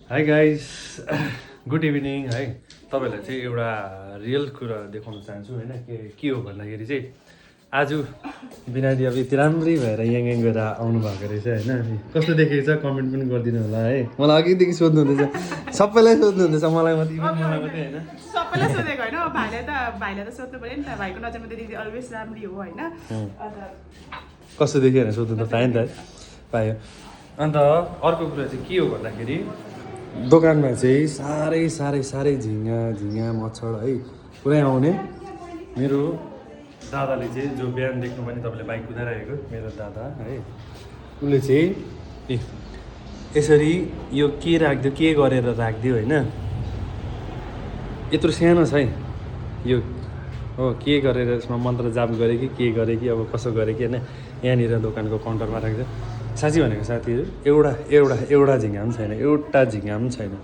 High guys good evening है। तपाईँहरूलाई चाहिँ एउटा रियल कुरा देखाउन चाहन्छु होइन। के हो भन्दाखेरि चाहिँ आज बिनादी अब यति राम्रै भएर यहाँ गएर आउनु भएको रहेछ होइन। कस्तो देखेको छ कमेन्ट पनि गरिदिनु होला है। मलाई अघिदेखि सोध्नु हुँदैछ, सबैलाई सोध्नु हुँदैछ, मलाई मात्रै मलाई मात्रै होइन, सबैलाई सोधेको होइन। भाइलाई त सोध्नु पऱ्यो नि त। भाइको नजरमा त दिदी अलवेज राम्री हो होइन। कस्तो देख्यो भनेर सोध्नु त पायो नि त, पायो। अन्त अर्को कुरा चाहिँ के हो भन्दाखेरि दोकानमा चाहिँ साह्रै साह्रै साह्रै झिँगा मच्छर है पुरै आउने। मेरो दादाले चाहिँ जो बिहान देख्नु पनि तपाईँले बाइक कुदाइरहेको मेरो दादा है, उसले चाहिँ यसरी यो के राखिदियो, के गरेर राखिदियो होइन। यत्रो सानो छ है यो, हो के गरेर यसमा मन्त्र जाप गरे कि के गरे कि अब कसो गरे कि होइन। यहाँनिर दोकानको काउन्टरमा राख्छ। साँच्ची भनेको साथीहरू एउटा झिँगा पनि छैन, एउटा झिँगा पनि छैन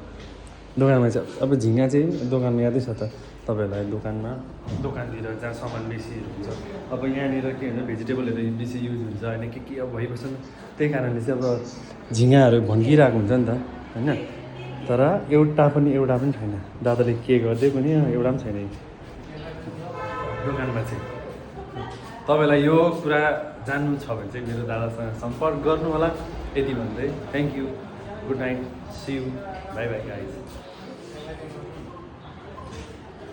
दोकानमा चाहिँ। अब झिँगा चाहिँ दोकानमा यादै छ त तपाईँहरूलाई, दोकानतिर जहाँ सामान बेसी हुन्छ। अब यहाँनिर के हुन्छ भेजिटेबलहरू बेसी युज हुन्छ होइन, के अब भइबस्छ नि। त्यही कारणले चाहिँ अब झिँगाहरू भन्किरहेको हुन्छ नि त होइन। तर एउटा पनि छैन। दादाले के गरिदियो पनि एउटा पनि छैन दोकानमा चाहिँ। तपाईँलाई यो कुरा जान्नु छ भने चाहिँ मेरो दादासँग सम्पर्क गर्नु होला। यति भन्दै thank you, good night, see you, bye bye guys.